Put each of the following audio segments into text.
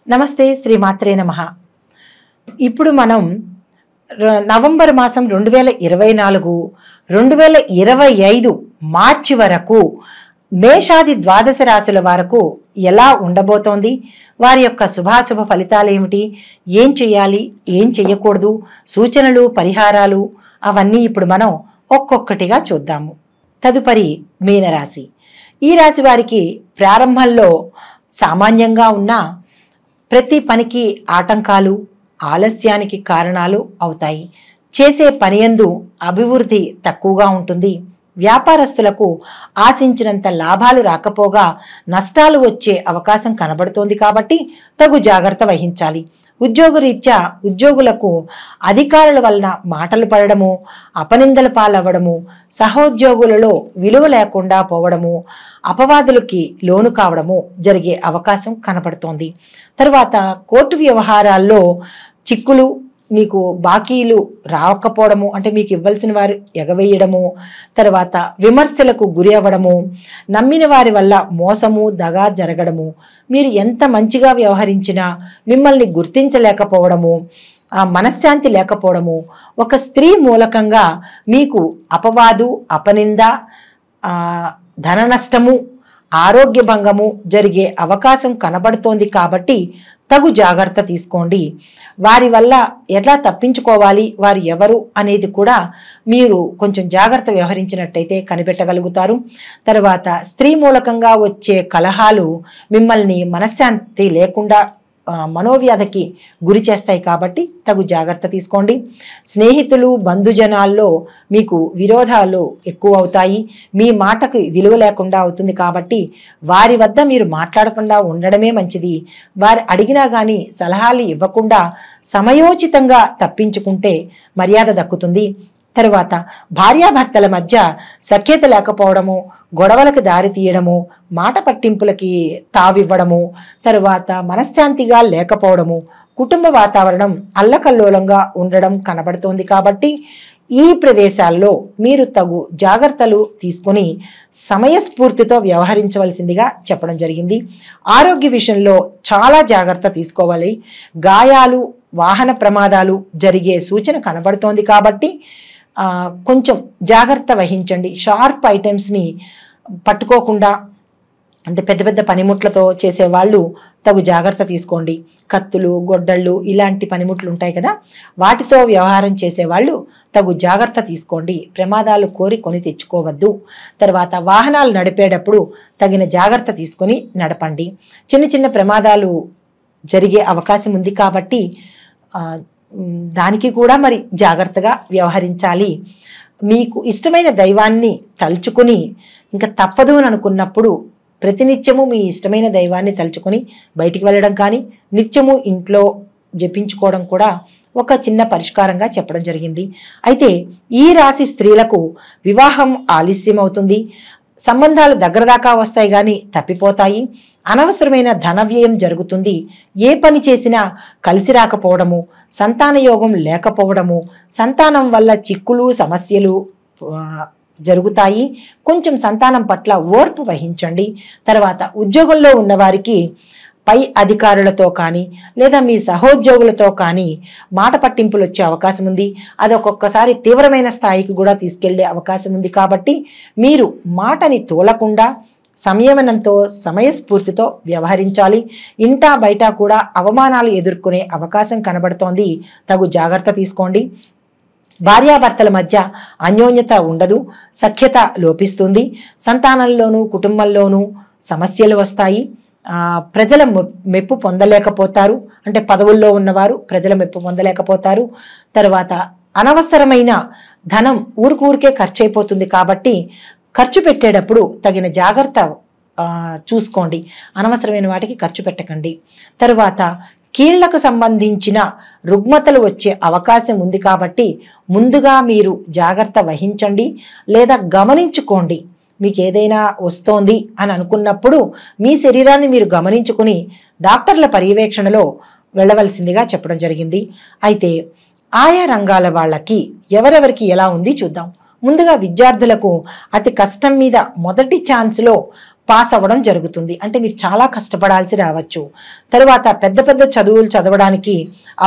నమస్తే శ్రీమాత్రే నమః. ఇప్పుడు మనం నవంబర్ మాసం 2024, 2025 మార్చి వరకు మేషాది ద్వాదశ రాశుల వరకు ఎలా ఉండబోతోంది, వారి యొక్క శుభాశుభ ఫలితాలు ఏమిటి, ఏం చేయాలి, ఏం చేయకూడదు, సూచనలు, పరిహారాలు అవన్నీ ఇప్పుడు మనం ఒక్కొక్కటిగా చూద్దాము. తదుపరి మీనరాశి. ఈ రాశి వారికి ప్రారంభంలో సామాన్యంగా ఉన్న ప్రతి పనికి ఆటంకాలు, ఆలస్యానికి కారణాలు అవుతాయి. చేసే పనియందు అభివృద్ధి తక్కువగా ఉంటుంది. వ్యాపారస్తులకు ఆశించినంత లాభాలు రాకపోగా నష్టాలు వచ్చే అవకాశం కనబడుతోంది కాబట్టి తగు జాగ్రత్త వహించాలి. ఉద్యోగరీత్యా ఉద్యోగులకు అధికారుల వలన మాటలు పడడము, అపనిందల పాలవ్వడము, సహోద్యోగులలో విలువ లేకుండా పోవడము, అపవాదులకి లోను కావడము జరిగే అవకాశం కనపడుతోంది. తర్వాత కోర్టు వ్యవహారాల్లో చిక్కులు, మీకు బాకీలు రాకపోవడము, అంటే మీకు ఇవ్వాల్సిన వారు ఎగవేయడము, తర్వాత విమర్శలకు గురి అవ్వడము, నమ్మిన వారి వల్ల మోసము, దగా జరగడము, మీరు ఎంత మంచిగా వ్యవహరించినా మిమ్మల్ని గుర్తించలేకపోవడము, మనశ్శాంతి లేకపోవడము, ఒక స్త్రీ మూలకంగా మీకు అపవాదు, అపనింద, ధన నష్టము, ఆరోగ్య భంగము జరిగే అవకాశం కనబడుతోంది కాబట్టి తగు జాగ్రత్త తీసుకోండి. వారి వల్ల ఎలా తప్పించుకోవాలి, వారు ఎవరు అనేది కూడా మీరు కొంచెం జాగ్రత్త వ్యవహరించినట్టయితే కనిపెట్టగలుగుతారు. తర్వాత స్త్రీ మూలకంగా వచ్చే కలహాలు మిమ్మల్ని మనశ్శాంతి లేకుండా మనోవ్యాధికి గురి చేస్తాయి కాబట్టి తగు జాగ్రత్త తీసుకోండి. స్నేహితులు, బంధుజనాల్లో మీకు విరోధాలు ఎక్కువ అవుతాయి. మీ మాటకు విలువ లేకుండా అవుతుంది కాబట్టి వారి వద్ద మీరు మాట్లాడకుండా ఉండడమే మంచిది. వారు అడిగినా కానీ సలహాలు ఇవ్వకుండా సమయోచితంగా తప్పించుకుంటే మర్యాద దక్కుతుంది. తరువాత భార్యాభర్తల మధ్య సఖ్యత లేకపోవడము, గొడవలకు దారి తీయడము, మాట పట్టింపులకి తావివ్వడము, తరువాత మనశ్శాంతిగా లేకపోవడము, కుటుంబ వాతావరణం అల్లకల్లోలంగా ఉండడం కనబడుతోంది కాబట్టి ఈ ప్రదేశాల్లో మీరు తగు జాగ్రత్తలు తీసుకుని సమయస్ఫూర్తితో వ్యవహరించవలసిందిగా చెప్పడం జరిగింది. ఆరోగ్య విషయంలో చాలా జాగ్రత్త తీసుకోవాలి. గాయాలు, వాహన ప్రమాదాలు జరిగే సూచన కనబడుతోంది కాబట్టి కొంచెం జాగ్రత్త వహించండి. షార్ప్ ఐటమ్స్ని పట్టుకోకుండా, అంటే పెద్ద పెద్ద పనిముట్లతో చేసేవాళ్ళు తగు జాగ్రత్త తీసుకోండి. కత్తులు, గొడ్డళ్ళు ఇలాంటి పనిముట్లు ఉంటాయి కదా, వాటితో వ్యవహారం చేసేవాళ్ళు తగు జాగ్రత్త తీసుకోండి. ప్రమాదాలు కోరి కొని తెచ్చుకోవద్దు. తర్వాత వాహనాలు నడిపేటప్పుడు తగిన జాగ్రత్త తీసుకొని నడపండి. చిన్న చిన్న ప్రమాదాలు జరిగే అవకాశం ఉంది కాబట్టి దానికి కూడా మరి జాగ్రత్తగా వ్యవహరించాలి. మీకు ఇష్టమైన దైవాన్ని తలుచుకుని ఇంకా తప్పదు అని అనుకున్నప్పుడు ప్రతినిత్యము మీ ఇష్టమైన దైవాన్ని తలుచుకొని బయటికి వెళ్ళడం కానీ, నిత్యము ఇంట్లో జపించుకోవడం కూడా ఒక చిన్న పరిష్కారంగా చెప్పడం జరిగింది. అయితే ఈ రాశి స్త్రీలకు వివాహం ఆలస్యం అవుతుంది. సంబంధాలు దగ్గర దాకా వస్తాయి కానీ తప్పిపోతాయి. అనవసరమైన ధన వ్యయం జరుగుతుంది. ఏ పని చేసినా కలిసి రాకపోవడము, సంతాన యోగం లేకపోవడము, సంతానం వల్ల చిక్కులు, సమస్యలు జరుగుతాయి. కొంచెం సంతానం పట్ల ఓర్పు వహించండి. తర్వాత ఉద్యోగంలో ఉన్నవారికి పై అధికారులతో కానీ లేదా మీ సహోద్యోగులతో కానీ మాట పట్టింపులు వచ్చే అవకాశం ఉంది. అది ఒక్కొక్కసారి తీవ్రమైన స్థాయికి కూడా తీసుకెళ్లే అవకాశం ఉంది కాబట్టి మీరు మాటని తోలకుండా సంయమనంతో, సమయస్ఫూర్తితో వ్యవహరించాలి. ఇంటా బయట కూడా అవమానాలు ఎదుర్కొనే అవకాశం కనబడుతోంది. తగు జాగ్రత్త తీసుకోండి. భార్యాభర్తల మధ్య అన్యోన్యత ఉండదు, సఖ్యత లోపిస్తుంది. సంతానంలోనూ కుటుంబంలోనూ సమస్యలు వస్తాయి. ప్రజల మెప్పు పొందలేకపోతారు, అంటే పదవుల్లో ఉన్నవారు ప్రజల మెప్పు పొందలేకపోతారు. తర్వాత అనవసరమైన ధనం ఊరికే ఖర్చు అయిపోతుంది కాబట్టి ఖర్చు పెట్టేటప్పుడు తగిన జాగ్రత్త చూసుకోండి. అనవసరమైన వాటికి ఖర్చు పెట్టకండి. తరువాత కీళ్లకు సంబంధించిన రుగ్మతలు వచ్చే అవకాశం ఉంది కాబట్టి ముందుగా మీరు జాగ్రత్త వహించండి లేదా గమనించుకోండి. మీకు ఏదైనా వస్తోంది అని అనుకున్నప్పుడు మీ శరీరాన్ని మీరు గమనించుకుని డాక్టర్ల పర్యవేక్షణలో వెళ్ళవలసిందిగా చెప్పడం జరిగింది. అయితే ఆయా రంగాల వాళ్ళకి ఎవరెవరికి ఎలా ఉంది చూద్దాం. ముందుగా విద్యార్థులకు అతి కష్టం మీద మొదటి ఛాన్స్లో పాస్ అవ్వడం జరుగుతుంది. అంటే మీరు చాలా కష్టపడాల్సి రావచ్చు. తరువాత పెద్ద పెద్ద చదువులు చదవడానికి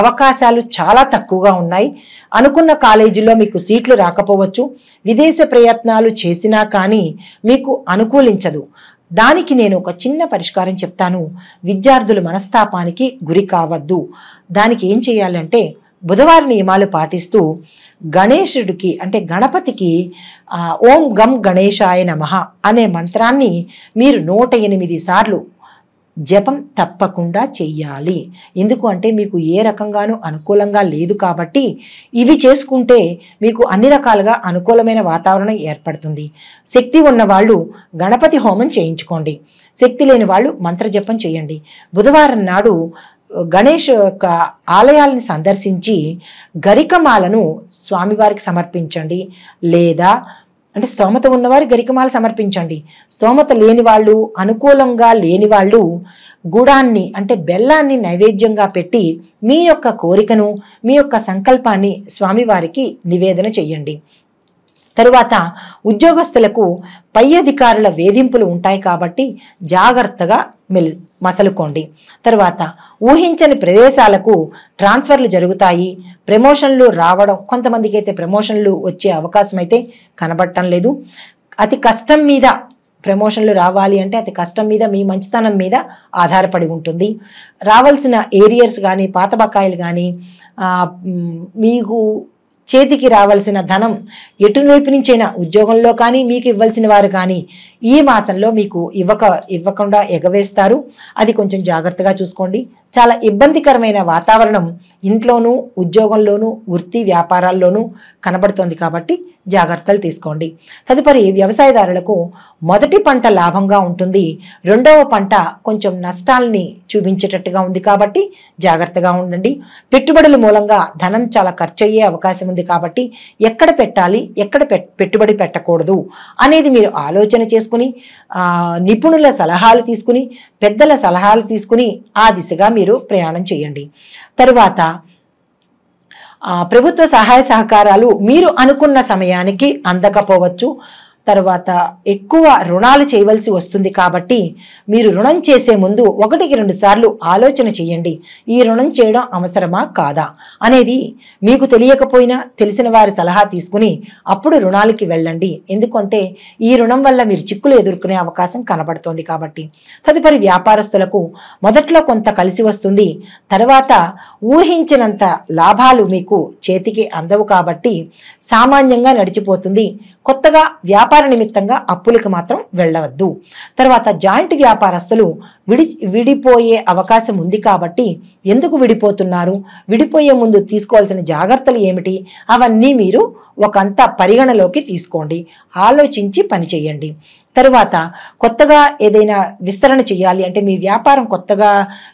అవకాశాలు చాలా తక్కువగా ఉన్నాయి. అనుకున్న కాలేజీలో మీకు సీట్లు రాకపోవచ్చు. విదేశ ప్రయత్నాలు చేసినా కానీ మీకు అనుకూలించదు. దానికి నేను ఒక చిన్న పరిష్కారం చెప్తాను. విద్యార్థులు మనస్తాపానికి గురి కావద్దు. దానికి ఏం చేయాలంటే బుధవార నియమాలు పాటిస్తూ గణేశుడికి అంటే గణపతికి ఓం గం గణేశాయ నమః అనే మంత్రాన్ని మీరు 108 సార్లు జపం తప్పకుండా చెయ్యాలి. ఎందుకు అంటే మీకు ఏ రకంగానూ అనుకూలంగా లేదు కాబట్టి ఇవి చేసుకుంటే మీకు అన్ని రకాలుగా అనుకూలమైన వాతావరణం ఏర్పడుతుంది. శక్తి ఉన్నవాళ్ళు గణపతి హోమం చేయించుకోండి. శక్తి లేని వాళ్ళు మంత్రజపం చేయండి. బుధవారం నాడు గణేష్ యొక్క ఆలయాలను సందర్శించి గరికమాలను స్వామివారికి సమర్పించండి. లేదా అంటే స్తోమత ఉన్నవారు గరికమాల సమర్పించండి. స్తోమత లేని వాళ్ళు, అనుకూలంగా లేని వాళ్ళు గుడాన్ని అంటే బెల్లాన్ని నైవేద్యంగా పెట్టి మీ యొక్క కోరికను, మీ యొక్క సంకల్పాన్ని స్వామివారికి నివేదన చెయ్యండి. తరువాత ఉద్యోగస్తులకు పై అధికారుల వేధింపులు ఉంటాయి కాబట్టి జాగ్రత్తగా మసలుకోండి. తరువాత ఊహించని ప్రదేశాలకు ట్రాన్స్ఫర్లు జరుగుతాయి. ప్రమోషన్లు రావడం, కొంతమందికి అయితే ప్రమోషన్లు వచ్చే అవకాశం అయితే కనబడటం లేదు. అతి కష్టం మీద ప్రమోషన్లు రావాలి అంటే అతి కష్టం మీద, మీ మంచితనం మీద ఆధారపడి ఉంటుంది. రావాల్సిన ఏరియర్స్ కానీ, పాత బకాయిలు కానీ, మీకు చేతికి రావాల్సిన ధనం ఎటువైపు నుంచైనా ఉద్యోగంలో కానీ మీకు ఇవ్వాల్సిన వారు కానీ ఈ మాసంలో మీకు ఇవ్వకుండా ఎగవేస్తారు. అది కొంచెం జాగ్రత్తగా చూసుకోండి. చాలా ఇబ్బందికరమైన వాతావరణం ఇంట్లోనూ, ఉద్యోగంలోనూ, వృత్తి వ్యాపారాల్లోనూ కనబడుతోంది కాబట్టి జాగ్రత్తలు తీసుకోండి. తదుపరి వ్యవసాయదారులకు మొదటి పంట లాభంగా ఉంటుంది. రెండవ పంట కొంచెం నష్టాలని చూపించేటట్టుగా ఉంది కాబట్టి జాగ్రత్తగా ఉండండి. పెట్టుబడుల మూలంగా ధనం చాలా ఖర్చు అయ్యే అవకాశం ఉంది కాబట్టి ఎక్కడ పెట్టాలి, ఎక్కడ పెట్టుబడి పెట్టకూడదు అనేది మీరు ఆలోచన చేసుకుని నిపుణుల సలహాలు తీసుకుని, పెద్దల సలహాలు తీసుకుని ఆ దిశగా మీరు ప్రయాణం చేయండి. తరువాత ప్రభుత్వ సహాయ సహకారాలు మీరు అనుకున్న సమయానికి అందకపోవచ్చు. తర్వాత ఎక్కువ రుణాలు చేయవలసి వస్తుంది కాబట్టి మీరు రుణం చేసే ముందు 1-2 సార్లు ఆలోచన చేయండి. ఈ రుణం చేయడం అవసరమా కాదా అనేది మీకు తెలియకపోయినా తెలిసిన వారి సలహా తీసుకుని అప్పుడు రుణాలకి వెళ్ళండి. ఎందుకంటే ఈ రుణం వల్ల మీరు చిక్కులు ఎదుర్కొనే అవకాశం కనబడుతోంది కాబట్టి. తదుపరి వ్యాపారస్తులకు మొదట్లో కొంత కలిసి వస్తుంది. తర్వాత ఊహించినంత లాభాలు మీకు చేతికి అందవు కాబట్టి సామాన్యంగా నడిచిపోతుంది. కొత్తగా వ్యాపార నిమిత్తంగా అప్పులకు మాత్రం వెళ్ళవద్దు. తర్వాత జాయింట్ వ్యాపారస్తులు విడిపోయే అవకాశం ఉంది కాబట్టి ఎందుకు విడిపోతున్నారు, విడిపోయే ముందు తీసుకోవాల్సిన జాగ్రత్తలు ఏమిటి, అవన్నీ మీరు ఒకంత పరిగణలోకి తీసుకోండి. ఆలోచించి పనిచేయండి. తరువాత కొత్తగా ఏదైనా విస్తరణ చేయాలి అంటే మీ వ్యాపారం కొత్తగా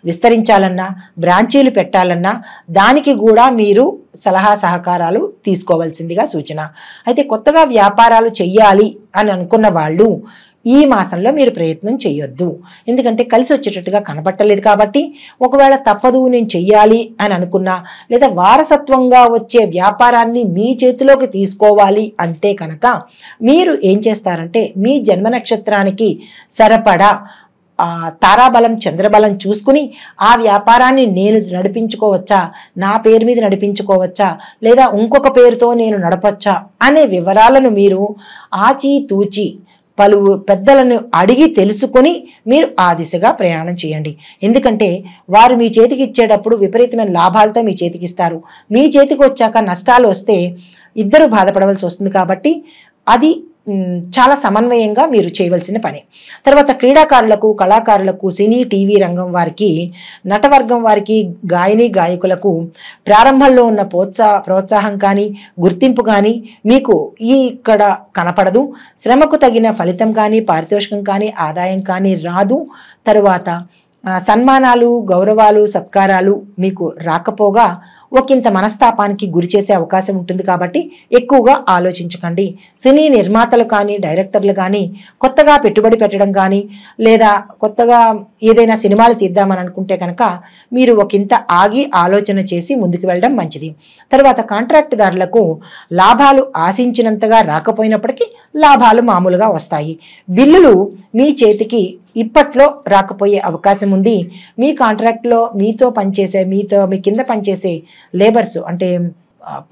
విస్తరించాలన్నా, బ్రాంచీలు పెట్టాలన్నా దానికి కూడా మీరు సలహా సహకారాలు తీసుకోవాల్సిందిగా సూచన. అయితే కొత్తగా వ్యాపారాలు చెయ్యాలి అని అనుకున్న వాళ్ళు ఈ మాసంలో మీరు ప్రయత్నం చేయొద్దు. ఎందుకంటే కలిసి వచ్చేటట్టుగా కనబట్టలేదు కాబట్టి ఒకవేళ తప్పదు నేను చెయ్యాలి అని అనుకున్నా, లేదా వారసత్వంగా వచ్చే వ్యాపారాన్ని మీ చేతిలోకి తీసుకోవాలి అంటే కనుక మీరు ఏం చేస్తారంటే మీ జన్మ నక్షత్రానికి సరిపడా తారాబలం, చంద్రబలం చూసుకుని ఆ వ్యాపారాన్ని నేను నడిపించుకోవచ్చా, నా పేరు మీద నడిపించుకోవచ్చా, లేదా ఇంకొక పేరుతో నేను నడపచ్చా అనే వివరాలను మీరు ఆచితూచి పలు పెద్దలను అడిగి తెలుసుకొని మీరు ఆ దిశగా ప్రయాణం చేయండి. ఎందుకంటే వారు మీ చేతికి ఇచ్చేటప్పుడు విపరీతమైన లాభాలతో మీ చేతికి ఇస్తారు. మీ చేతికి వచ్చాక నష్టాలు వస్తే ఇద్దరు బాధపడవలసి వస్తుంది కాబట్టి అది చాలా సమన్వయంగా మీరు చేయవలసిన పని. తర్వాత క్రీడాకారులకు, కళాకారులకు, సినీ టీవీ రంగం వారికి, నటవర్గం వారికి, గాయని గాయకులకు ప్రారంభంలో ఉన్న ప్రోత్సాహం కానీ గుర్తింపు కానీ మీకు ఇక్కడ కనపడదు. శ్రమకు తగిన ఫలితం కానీ, పారితోషికం కానీ, ఆదాయం కానీ రాదు. తరువాత సన్మానాలు, గౌరవాలు, సత్కారాలు మీకు రాకపోగా ఒకంత మనస్తాపానికి గురి చేసే అవకాశం ఉంటుంది కాబట్టి ఎక్కువగా ఆలోచించకండి. సినీ నిర్మాతలు కానీ డైరెక్టర్లు కానీ కొత్తగా పెట్టుబడి పెట్టడం కానీ లేదా కొత్తగా ఏదైనా సినిమాలు తీద్దామని అనుకుంటే కనుక మీరు ఒకంత ఆగి ఆలోచన చేసి ముందుకు వెళ్ళడం మంచిది. తర్వాత కాంట్రాక్టుదారులకు లాభాలు ఆశించినంతగా రాకపోయినప్పటికీ లాభాలు మామూలుగా వస్తాయి. బిల్లులు మీ చేతికి ఇప్పట్లో రాకపోయే అవకాశం ఉంది. మీ కాంట్రాక్ట్లో మీతో పనిచేసే మీ కింద పనిచేసే లేబర్స్ అంటే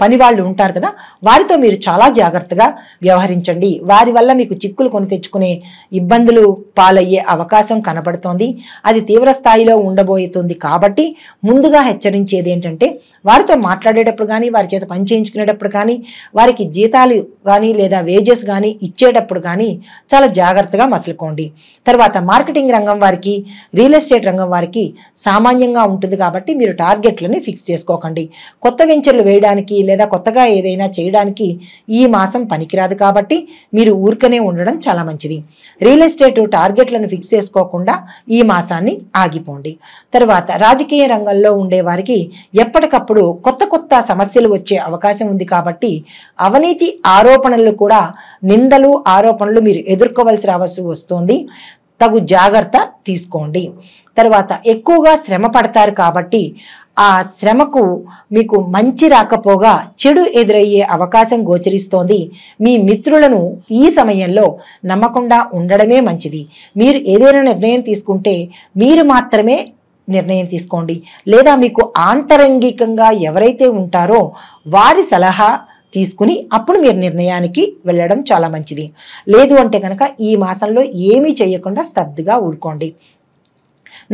పని వాళ్ళు ఉంటారు కదా, వారితో మీరు చాలా జాగ్రత్తగా వ్యవహరించండి. వారి వల్ల మీకు చిక్కులు కొని తెచ్చుకునే ఇబ్బందులు పాలయ్యే అవకాశం కనబడుతోంది. అది తీవ్ర స్థాయిలో ఉండబోతుంది. కాబట్టి ముందుగా హెచ్చరించేది ఏంటంటే వారితో మాట్లాడేటప్పుడు కానీ వారి చేత పని చేయించుకునేటప్పుడు కానీ వారికి జీతాలు కానీ లేదా వేజెస్ కానీ ఇచ్చేటప్పుడు కానీ చాలా జాగ్రత్తగా మసులుకోండి. తర్వాత మార్కెటింగ్ రంగం వారికి రియల్ ఎస్టేట్ రంగం వారికి సామాన్యంగా ఉంటుంది కాబట్టి మీరు టార్గెట్లని ఫిక్స్ చేసుకోకండి. కొత్త వెంచర్లు వేయడానికి లేదా కొత్తగా ఏదైనా చేయడానికి ఈ మాసం పనికిరాదు కాబట్టి మీరు ఊరికనే ఉండడం చాలా మంచిది. రియల్ ఎస్టేట్ టార్గెట్లను ఫిక్స్ చేసుకోకుండా ఈ మాసాన్ని ఆగిపోండి. తర్వాత రాజకీయ రంగంలో ఉండే వారికి ఎప్పటికప్పుడు కొత్త కొత్త సమస్యలు వచ్చే అవకాశం ఉంది కాబట్టి అవినీతి ఆరోపణలు కూడా నిందలు ఆరోపణలు మీరు ఎదుర్కోవలసి వస్తుంది. తగు జాగ్రత్త తీసుకోండి. తర్వాత ఎక్కువగా శ్రమ పడతారు కాబట్టి ఆ శ్రమకు మీకు మంచి రాకపోగా చెడు ఎదురయ్యే అవకాశం గోచరిస్తోంది. మీ మిత్రులను ఈ సమయంలో నమ్మకుండా ఉండడమే మంచిది. మీరు ఏదైనా నిర్ణయం తీసుకుంటే మీరు మాత్రమే నిర్ణయం తీసుకోండి. లేదా మీకు ఆంతరంగికంగా ఎవరైతే ఉంటారో వారి సలహా తీసుకుని అప్పుడు మీరు నిర్ణయానికి వెళ్ళడం చాలా మంచిది. లేదు అంటే కనుక ఈ మాసంలో ఏమీ చేయకుండా స్తబ్దుగా ఊరుకోండి.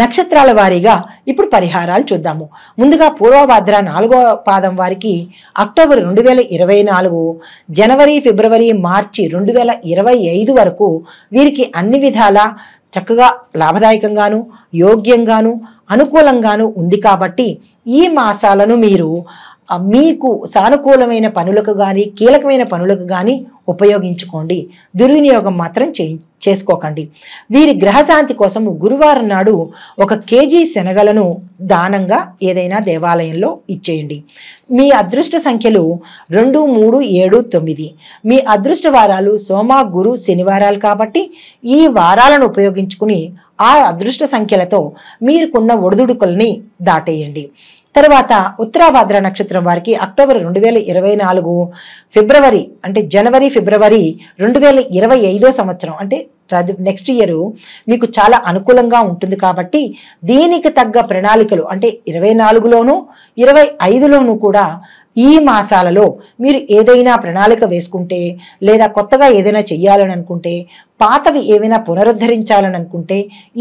నక్షత్రాల వారీగా ఇప్పుడు పరిహారాలు చూద్దాము. ముందుగా పూర్వభద్ర 4వ పాదం వారికి అక్టోబర్ 2024, జనవరి, ఫిబ్రవరి, మార్చి 2025 వరకు వీరికి అన్ని విధాలా చక్కగా లాభదాయకంగాను యోగ్యంగాను అనుకూలంగాను ఉంది కాబట్టి ఈ మాసాలను మీరు మీకు సానుకూలమైన పనులకు కానీ కీలకమైన పనులకు కానీ ఉపయోగించుకోండి. దుర్వినియోగం మాత్రం చేసుకోకండి. వీరి గ్రహశాంతి కోసం గురువారం నాడు 1 కేజీ శనగలను దానంగా ఏదైనా దేవాలయంలో ఇచ్చేయండి. మీ అదృష్ట సంఖ్యలు 2, 3, 7, 9. మీ అదృష్ట వారాలు సోమ, గురు, శనివారాలు కాబట్టి ఈ వారాలను ఉపయోగించుకుని ఆ అదృష్ట సంఖ్యలతో మీరుకున్న ఒడిదుడుకుల్ని దాటేయండి. తర్వాత ఉత్తరాభాద్ర నక్షత్రం వారికి అక్టోబర్ 2024, ఫిబ్రవరి అంటే జనవరి, ఫిబ్రవరి 2025 సంవత్సరం అంటే నెక్స్ట్ ఇయర్ మీకు చాలా అనుకూలంగా ఉంటుంది కాబట్టి దీనికి తగ్గ ప్రణాళికలు అంటే 24లోను 25లోను కూడా ఈ మాసాలలో మీరు ఏదైనా ప్రణాళిక వేసుకుంటే లేదా కొత్తగా ఏదైనా చెయ్యాలని అనుకుంటే పాతవి ఏమైనా పునరుద్ధరించాలని అనుకుంటే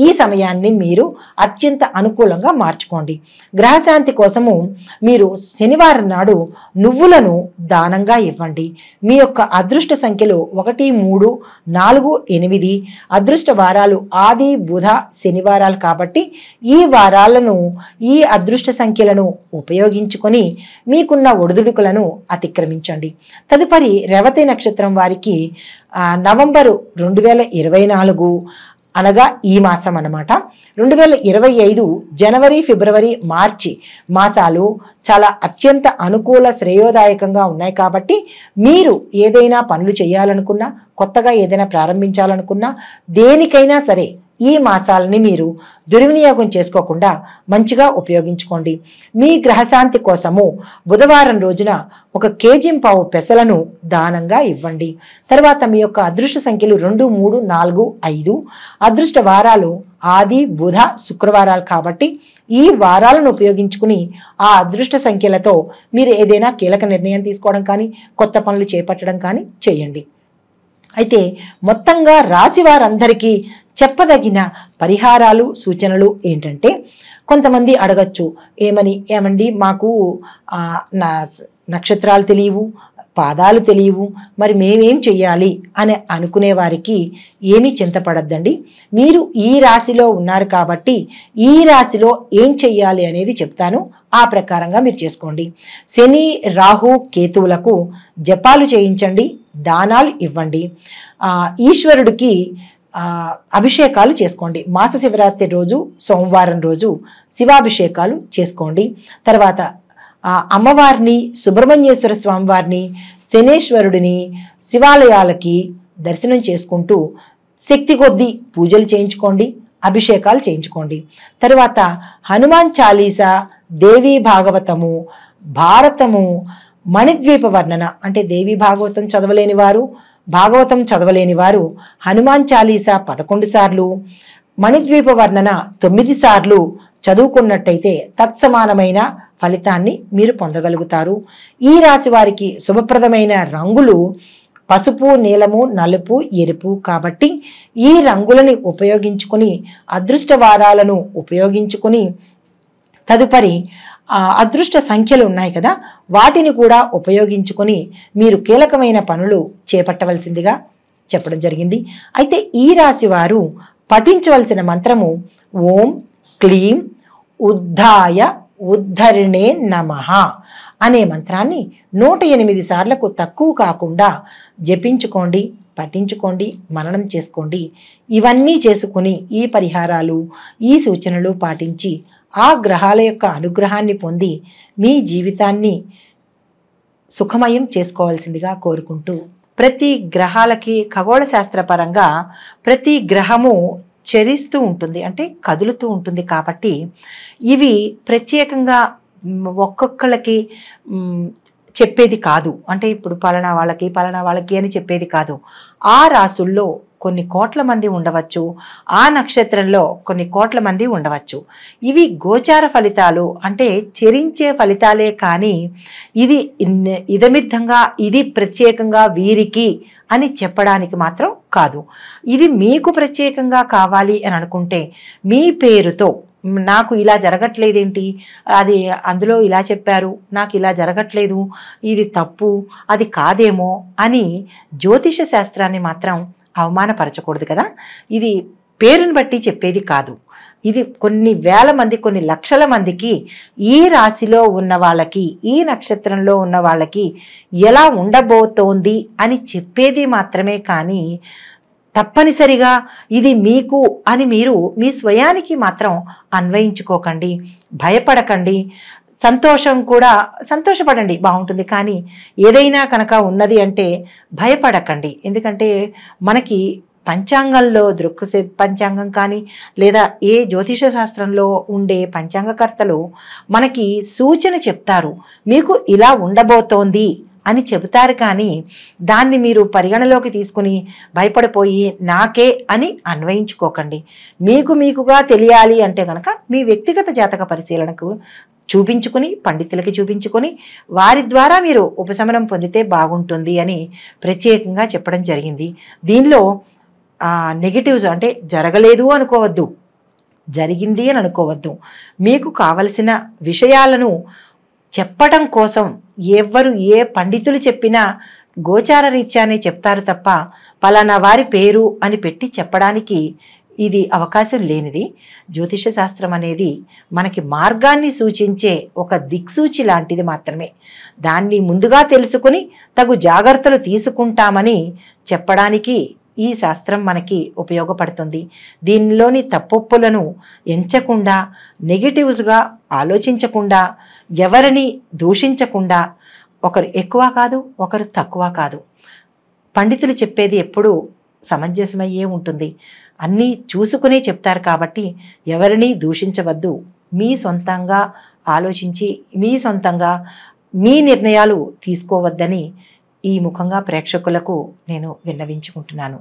ఈ సమయాన్ని మీరు అత్యంత అనుకూలంగా మార్చుకోండి. గ్రహశాంతి కోసము మీరు శనివారం నాడు నువ్వులను దానంగా ఇవ్వండి. మీ యొక్క అదృష్ట సంఖ్యలు 1, 3, 4, 8. అదృష్ట వారాలు ఆది, బుధ, శనివారాలు కాబట్టి ఈ వారాలను ఈ అదృష్ట సంఖ్యలను ఉపయోగించుకొని మీకున్న ఒడిదుడుకులను అతిక్రమించండి. తదుపరి రేవతి నక్షత్రం వారికి నవంబరు 2024 అనగా ఈ మాసం అన్నమాట. 2025 జనవరి, ఫిబ్రవరి, మార్చి మాసాలు చాలా అత్యంత అనుకూల శ్రేయోదాయకంగా ఉన్నాయి కాబట్టి మీరు ఏదైనా పనులు చేయాలనుకున్నా కొత్తగా ఏదైనా ప్రారంభించాలనుకున్నా దేనికైనా సరే ఈ మాసాలని మీరు దుర్వినియోగం చేసుకోకుండా మంచిగా ఉపయోగించుకోండి. మీ గ్రహశాంతి కోసము బుధవారం రోజున 1 కేజీ పావు పెసలను దానంగా ఇవ్వండి. తర్వాత మీ యొక్క అదృష్ట సంఖ్యలు 2, 3, 4, 5. అదృష్ట వారాలు ఆది, బుధ, శుక్రవారాలు కాబట్టి ఈ వారాలను ఉపయోగించుకుని ఆ అదృష్ట సంఖ్యలతో మీరు ఏదైనా కీలక నిర్ణయం తీసుకోవడం కానీ కొత్త పనులు చేపట్టడం కానీ చేయండి. అయితే మొత్తంగా రాశి వారందరికీ చెప్పదగిన పరిహారాలు సూచనలు ఏంటంటే కొంతమంది అడగచ్చు ఏమండి మాకు నా నక్షత్రాలు తెలియవు పాదాలు తెలియవు మరి మేమేం చెయ్యాలి అని అనుకునే వారికి ఏమీ చింతపడద్దండి. మీరు ఈ రాశిలో ఉన్నారు కాబట్టి ఈ రాశిలో ఏం చెయ్యాలి అనేది చెప్తాను. ఆ ప్రకారంగా మీరు చేసుకోండి. శని, రాహు, కేతువులకు జపాలు చేయించండి, దానాలు ఇవ్వండి, ఈశ్వరుడికి అభిషేకాలు చేసుకోండి. మాస శివరాత్రి రోజు సోమవారం రోజు శివాభిషేకాలు చేసుకోండి. తర్వాత అమ్మవారిని, సుబ్రహ్మణ్యేశ్వర స్వామి వారిని, శనేశ్వరుడిని శివాలయాలకి దర్శనం చేసుకుంటూ శక్తి కొద్దీ పూజలు చేయించుకోండి, అభిషేకాలు చేయించుకోండి. తరువాత హనుమాన్ చాలీసా, దేవీ భాగవతము, భారతము, మణిద్వీప వర్ణన అంటే దేవీ భాగవతం చదవలేని వారు, భాగవతం చదవలేని వారు హనుమాన్ చాలీసా 11 సార్లు, మణిద్వీప వర్ణన 9 సార్లు చదువుకున్నట్టయితే తత్సమానమైన ఫలితాన్ని మీరు పొందగలుగుతారు. ఈ రాశి వారికి శుభప్రదమైన రంగులు పసుపు, నీలము, నలుపు, ఎరుపు కాబట్టి ఈ రంగులని ఉపయోగించుకుని అదృష్ట వారాలను ఉపయోగించుకుని తదుపరి అదృష్ట సంఖ్యలు ఉన్నాయి కదా, వాటిని కూడా ఉపయోగించుకొని మీరు కీలకమైన పనులు చేపట్టవలసిందిగా చెప్పడం జరిగింది. అయితే ఈ రాశి వారు పఠించవలసిన మంత్రము ఓం క్లీం ఉద్ధాయ ఉద్ధరిణే నమః అనే మంత్రాన్ని 108 సార్లకు తక్కువ కాకుండా జపించుకోండి, పఠించుకోండి, మననం చేసుకోండి. ఇవన్నీ చేసుకుని ఈ పరిహారాలు, ఈ సూచనలు పాటించి ఆ గ్రహాల యొక్క అనుగ్రహాన్ని పొంది మీ జీవితాన్ని సుఖమయం చేసుకోవాల్సిందిగా కోరుకుంటూ, ప్రతి గ్రహాలకి ఖగోళ శాస్త్రపరంగా ప్రతి గ్రహము చరిస్తూ ఉంటుంది, అంటే కదులుతూ ఉంటుంది. కాబట్టి ఇవి ప్రత్యేకంగా ఒక్కొక్కళ్ళకి చెప్పేది కాదు. అంటే ఇప్పుడు పలానా వాళ్ళకి అని చెప్పేది కాదు. ఆ రాసుల్లో కొన్ని కోట్ల మంది ఉండవచ్చు, ఆ నక్షత్రంలో కొన్ని కోట్ల మంది ఉండవచ్చు. ఇవి గోచార ఫలితాలు, అంటే చెరించే ఫలితాలే కానీ ఇది ఇదమిద్ధంగా ఇది ప్రత్యేకంగా వీరికి అని చెప్పడానికి మాత్రం కాదు. ఇది మీకు ప్రత్యేకంగా కావాలి అని అనుకుంటే మీ పేరుతో నాకు ఇలా జరగట్లేదేంటి, అది అందులో ఇలా చెప్పారు, నాకు ఇలా జరగట్లేదు, ఇది తప్పు, అది కాదేమో అని జ్యోతిష శాస్త్రాన్ని మాత్రం అవమానపరచకూడదు కదా. ఇది పేరుని బట్టి చెప్పేది కాదు. ఇది కొన్ని వేల మంది, కొన్ని లక్షల మందికి ఈ రాశిలో ఉన్న వాళ్ళకి, ఈ నక్షత్రంలో ఉన్న వాళ్ళకి ఎలా ఉండబోతోంది అని చెప్పేది మాత్రమే కానీ తప్పనిసరిగా ఇది మీకు అని మీరు మీ స్వయానికి మాత్రం అన్వయించుకోకండి, భయపడకండి. సంతోషపడండి, బాగుంటుంది. కానీ ఏదైనా కనుక ఉన్నది అంటే భయపడకండి. ఎందుకంటే మనకి పంచాంగంలో దృక్సే పంచాంగం కానీ లేదా ఏ జ్యోతిష శాస్త్రంలో ఉండే పంచాంగకర్తలు మనకి సూచన చెప్తారు, మీకు ఇలా ఉండబోతోంది అని చెబుతారు. కానీ దాన్ని మీరు పరిగణలోకి తీసుకుని భయపడిపోయి నాకే అని అన్వయించుకోకండి. మీకుగా తెలియాలి అంటే కనుక మీ వ్యక్తిగత జాతక పరిశీలనకు చూపించుకుని, పండితులకి చూపించుకొని వారి ద్వారా మీరు ఉపశమనం పొందితే బాగుంటుంది అని ప్రత్యేకంగా చెప్పడం జరిగింది. దీనిలో నెగిటివ్స్ అంటే జరగలేదు అనుకోవద్దు, జరిగింది అని అనుకోవద్దు. మీకు కావలసిన విషయాలను చెప్పడం కోసం ఎవరు ఏ పండితులు చెప్పినా గోచార రీత్యానే చెప్తారు తప్ప పలానా వారి పేరు అని పెట్టి చెప్పడానికి ఇది అవకాశం లేనిది. జ్యోతిష శాస్త్రం అనేది మనకి మార్గాన్ని సూచించే ఒక దిక్సూచి లాంటిది మాత్రమే. దాన్ని ముందుగా తెలుసుకుని తగు జాగ్రత్తలు తీసుకుంటామని చెప్పడానికి ఈ శాస్త్రం మనకి ఉపయోగపడుతుంది. దీనిలోని తప్పొప్పులను ఎంచకుండా, నెగిటివ్స్గా ఆలోచించకుండా, ఎవరిని దూషించకుండా, ఒకరు ఎక్కువ కాదు, ఒకరు తక్కువ కాదు. పండితులు చెప్పేది ఎప్పుడూ సమంజసమయ్యే ఉంటుంది. అన్నీ చూసుకునే చెప్తారు కాబట్టి ఎవరిని దూషించవద్దు. మీ సొంతంగా ఆలోచించి మీ సొంతంగా మీ నిర్ణయాలు తీసుకోవద్దని ఈ ముఖంగా ప్రేక్షకులకు నేను విన్నవించుకుంటున్నాను.